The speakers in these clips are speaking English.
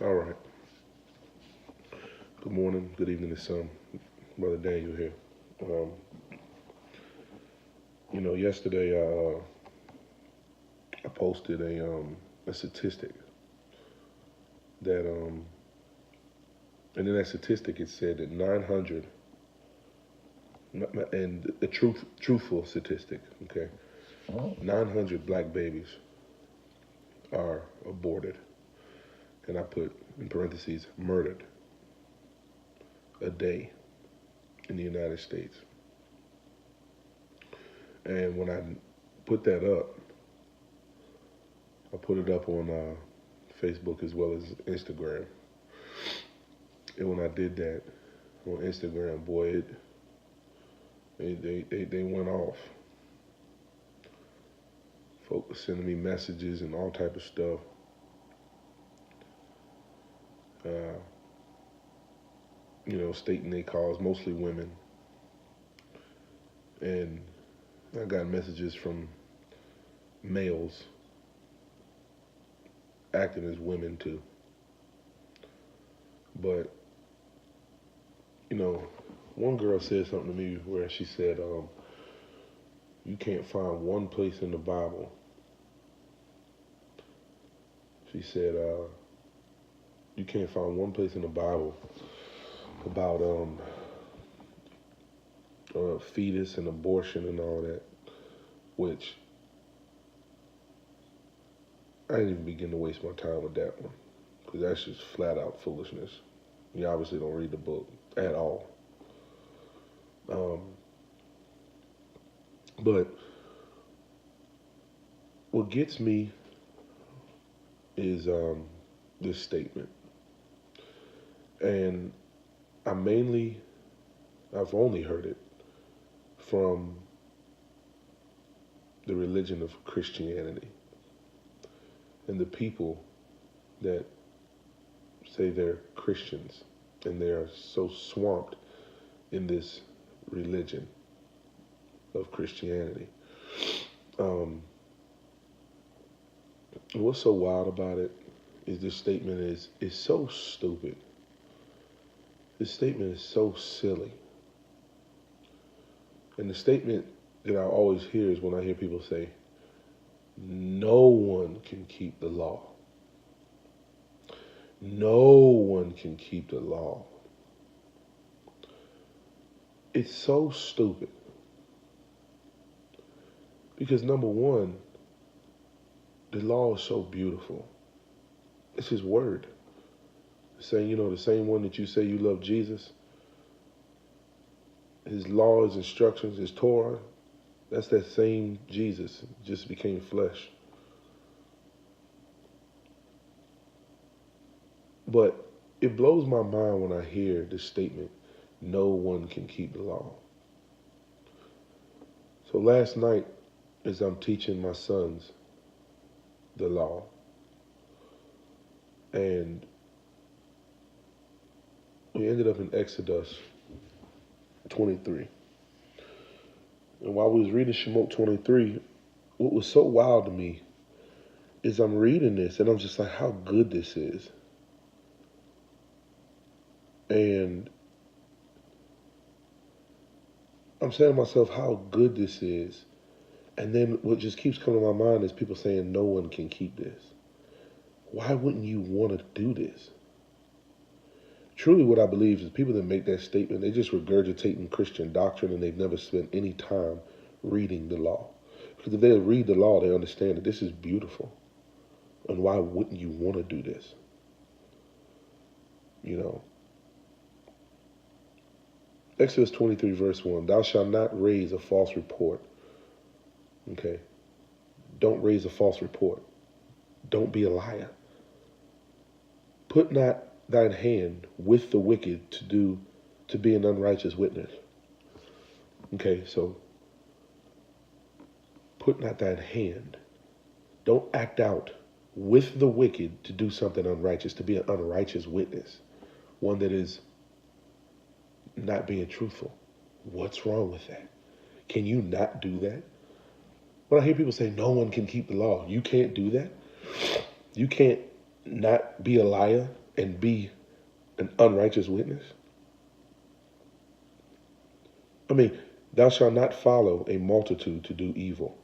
All right. Good morning, good evening. It's Brother Daniel here. Um, yesterday I posted a statistic that and in that statistic it said that 900, and the truthful statistic, okay, 900 black babies are aborted, and I put in parentheses murdered a day in the United States. And when I put that up, I put it up on Facebook as well as Instagram. And when I did that on Instagram, boy, they went off. Folks were sending me messages and all type of stuff. Stating they cause, mostly women. And I got messages from males acting as women too. But, one girl said something to me where she said, you can't find one place in the Bible. She said, you can't find one place in the Bible about fetus and abortion and all that, which I didn't even begin to waste my time with that one, because that's just flat out foolishness. You obviously don't read the book at all. But what gets me is this statement. And I've only heard it from the religion of Christianity and the people that say they're Christians and they are so swamped in this religion of Christianity. What's so wild about it is this statement is so stupid. This statement is so silly. And the statement that I always hear is when I hear people say, no one can keep the law. No one can keep the law. It's so stupid. Because number one, the law is so beautiful. It's his word. Saying, the same one that you say you love Jesus, his law, his instructions, his Torah, that's that same Jesus, just became flesh. But it blows my mind when I hear this statement, no one can keep the law. So last night, as I'm teaching my sons the law, and we ended up in Exodus 23. And while we was reading Shemot 23, what was so wild to me is I'm reading this and I'm just like, how good this is. And I'm saying to myself, how good this is. And then what just keeps coming to my mind is people saying no one can keep this. Why wouldn't you want to do this? Truly what I believe is people that make that statement, they just regurgitating Christian doctrine and they've never spent any time reading the law. Because if they read the law, they understand that this is beautiful. And why wouldn't you want to do this? Exodus 23 verse 1, thou shalt not raise a false report. Okay? Don't raise a false report. Don't be a liar. Put not thine hand with the wicked to be an unrighteous witness. Okay, so put not thine hand. Don't act out with the wicked to do something unrighteous, to be an unrighteous witness, one that is not being truthful. What's wrong with that? Can you not do that? When I hear people say no one can keep the law, you can't do that? You can't not be a liar and be an unrighteous witness? I mean, thou shalt not follow a multitude to do evil.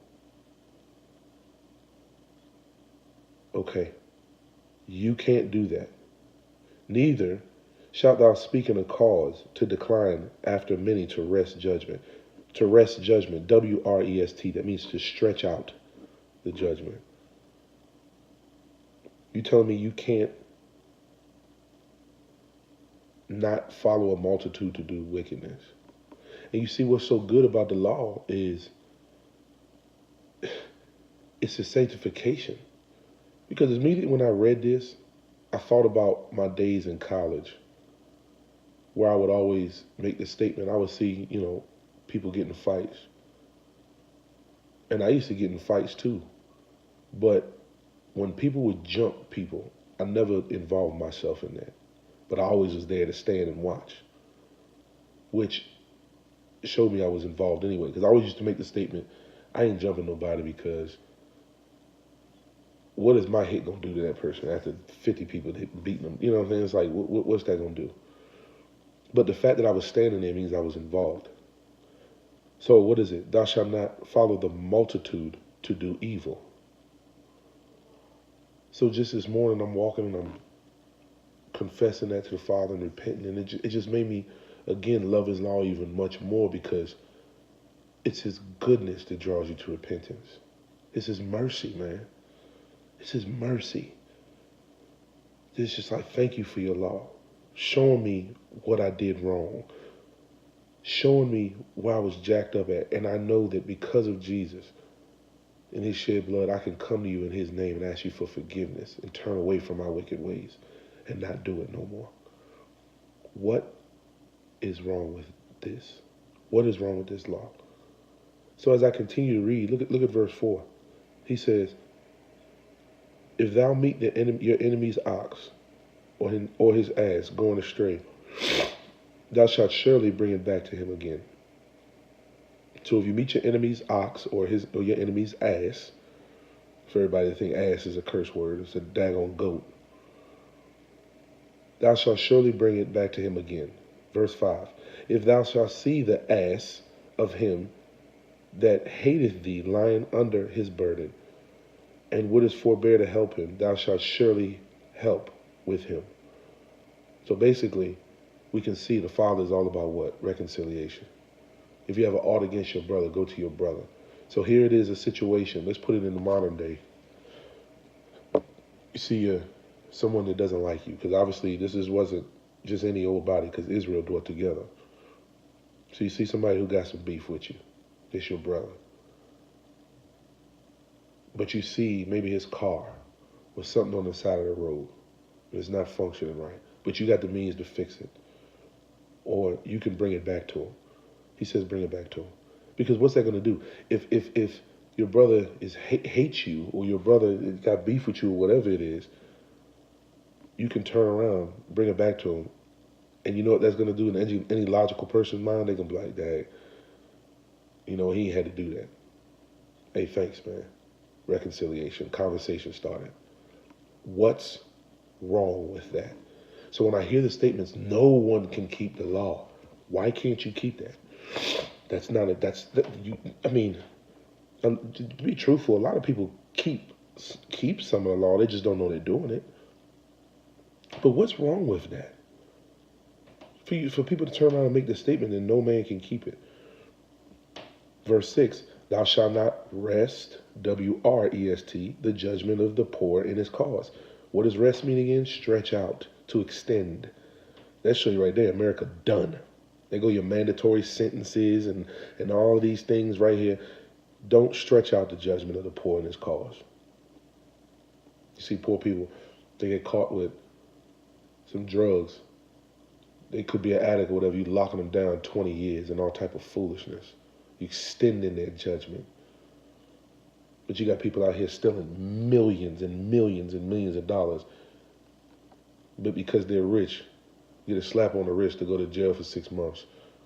Okay, you can't do that. Neither shalt thou speak in a cause to decline after many to rest judgment. To rest judgment, W-R-E-S-T, that means to stretch out the judgment. You telling me you can't not follow a multitude to do wickedness? And you see what's so good about the law is it's a sanctification. Because immediately when I read this, I thought about my days in college where I would always make the statement. I would see, people get in fights. And I used to get in fights too. But when people would jump people, I never involved myself in that. But I always was there to stand and watch, which showed me I was involved anyway. Because I always used to make the statement, I ain't jumping nobody because what is my hit going to do to that person after 50 people beating them? You know what I'm saying? It's like, what's that going to do? But the fact that I was standing there means I was involved. So what is it? Thou shalt not follow the multitude to do evil. So just this morning I'm walking and I'm confessing that to the Father and repenting. And it just made me, again, love his law even much more because it's his goodness that draws you to repentance. It's his mercy, man. It's his mercy. It's just like, thank you for your law. Showing me what I did wrong. Showing me where I was jacked up at. And I know that because of Jesus and his shed blood, I can come to you in his name and ask you for forgiveness and turn away from my wicked ways and not do it no more. What is wrong with this? What is wrong with this law? So as I continue to read, look at verse 4. He says, if thou meet your enemy's ox or his ass going astray, thou shalt surely bring it back to him again. So if you meet your enemy's ox or your enemy's ass, for everybody to think ass is a curse word, it's a daggone goat, thou shalt surely bring it back to him again. Verse 5, if thou shalt see the ass of him that hateth thee lying under his burden, and wouldest forbear to help him, thou shalt surely help with him. So basically, we can see the Father is all about what? Reconciliation. If you have an ought against your brother, go to your brother. So here it is, a situation. Let's put it in the modern day. You see someone that doesn't like you, because obviously wasn't just any old body, because Israel dwelt together. So you see somebody who got some beef with you. It's your brother. But you see maybe his car or something on the side of the road. It's not functioning right. But you got the means to fix it. Or you can bring it back to him. He says bring it back to him. Because what's that going to do? If your brother hates you, or your brother got beef with you, or whatever it is, you can turn around, bring it back to him. And you know what that's going to do in any logical person's mind? They're going to be like, Dad, he ain't had to do that. Hey, thanks, man. Reconciliation, conversation started. What's wrong with that? So when I hear the statements, no one can keep the law. Why can't you keep that? To be truthful, a lot of people keep some of the law. They just don't know they're doing it. But what's wrong with that? For people to turn around and make the statement that no man can keep it. Verse 6, thou shalt not rest, W-R-E-S-T, the judgment of the poor in his cause. What does rest mean again? Stretch out, to extend. That show you right there, America done. There go your mandatory sentences and all of these things right here. Don't stretch out the judgment of the poor in his cause. You see poor people, they get caught with some drugs. They could be an addict or whatever. You locking them down 20 years and all type of foolishness. You extending their judgment. But you got people out here stealing millions and millions and millions of dollars. But because they're rich, you get a slap on the wrist to go to jail for 6 months,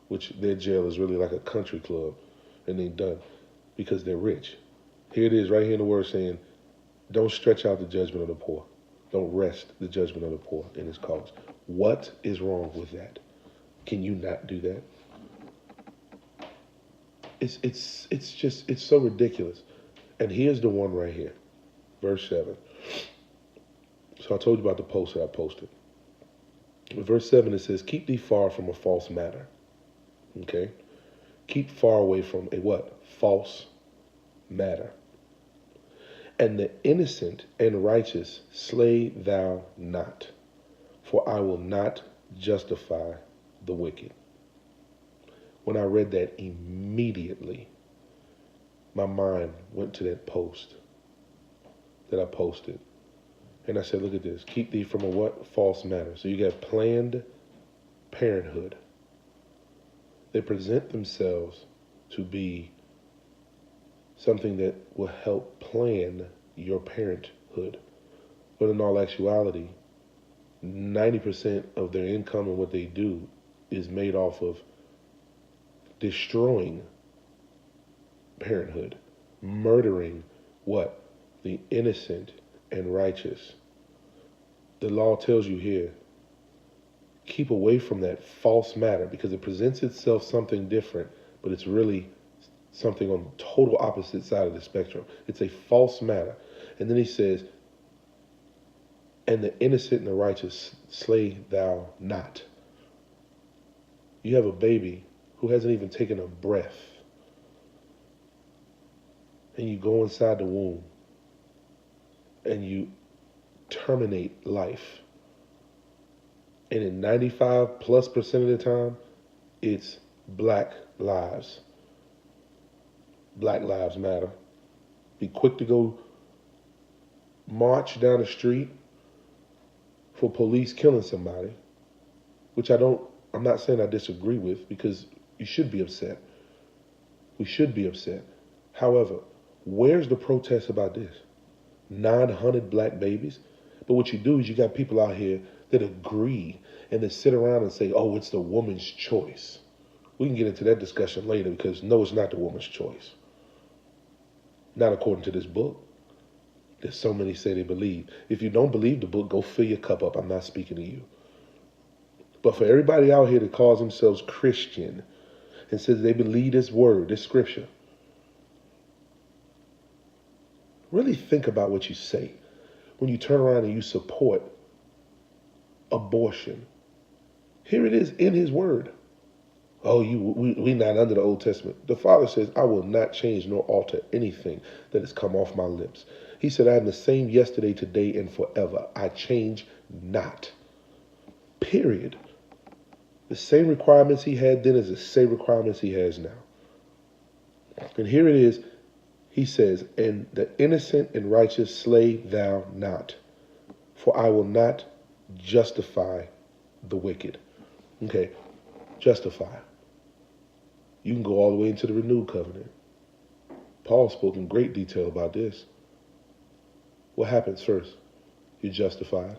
which their jail is really like a country club, and they done because they're rich. Here it is right here in the word saying, don't stretch out the judgment of the poor. Don't rest the judgment of the poor in his cause. What is wrong with that? Can you not do that? It's so ridiculous. And here's the one right here, verse 7. So I told you about the post that I posted. In verse 7, it says, keep thee far from a false matter. Okay? Keep far away from a what? False matter. And the innocent and righteous slay thou not, for I will not justify the wicked. When I read that, immediately my mind went to that post that I posted. And I said, look at this. Keep thee from a what? False matter. So you got Planned Parenthood. They present themselves to be something that will help plan your parenthood. But in all actuality, 90% of their income and what they do is made off of destroying parenthood, murdering what? The innocent and righteous. The law tells you here, keep away from that false matter because it presents itself something different, but it's really something on the total opposite side of the spectrum. It's a false matter. And then he says, and the innocent and the righteous slay thou not. You have a baby who hasn't even taken a breath, and you go inside the womb and you terminate life. And in 95+% of the time, it's black lives. Black lives matter. Be quick to go march down the street for police killing somebody, which I'm not saying I disagree with, because you should be upset. We should be upset. However, where's the protest about this? 900 black babies? But what you do is you got people out here that agree and that sit around and say, oh, it's the woman's choice. We can get into that discussion later, because no, it's not the woman's choice. Not according to this book. There's so many say they believe. If you don't believe the book, go fill your cup up. I'm not speaking to you. But for everybody out here that calls themselves Christian and says they believe this word, this scripture, really think about what you say when you turn around and you support abortion. Here it is in his word. Oh, we not under the Old Testament. The Father says, I will not change nor alter anything that has come off my lips. He said, I am the same yesterday, today, and forever. I change not. Period. The same requirements he had then is the same requirements he has now. And here it is. He says, and the innocent and righteous slay thou not, for I will not justify the wicked. Okay, justify. You can go all the way into the renewed covenant. Paul spoke in great detail about this. What happens first? You're justified.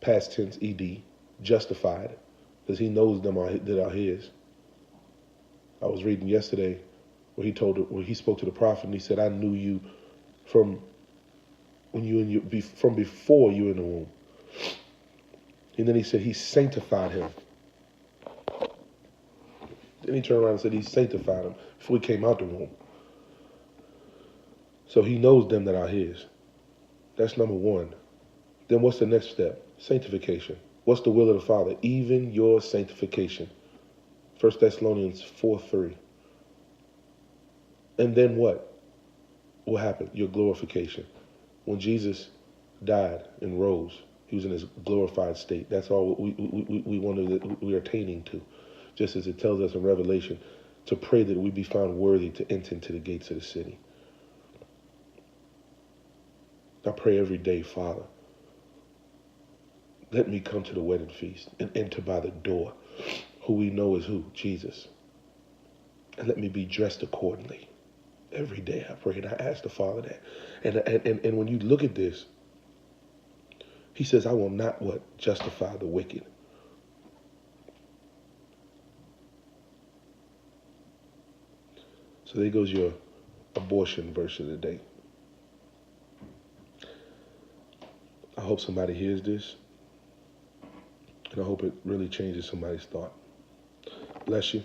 Past tense, ed, justified, because he knows them that are his. I was reading yesterday where he spoke to the prophet and he said, I knew you from before you were in the womb. And then he said he sanctified him. Then he turned around and said he sanctified him before he came out the womb. So he knows them that are his. That's number one. Then what's the next step? Sanctification. What's the will of the Father? Even your sanctification. 1 Thessalonians 4:3. And then what? What happened? Your glorification. When Jesus died and rose, he was in his glorified state. That's all we're attaining to. Just as it tells us in Revelation, to pray that we be found worthy to enter into the gates of the city. I pray every day, Father, let me come to the wedding feast and enter by the door. Who we know is who? Jesus. And let me be dressed accordingly. Every day I pray and I ask the Father that. And when you look at this, he says, I will not what? Justify the wicked. So there goes your abortion verse of the day. I hope somebody hears this, and I hope it really changes somebody's thought. Bless you.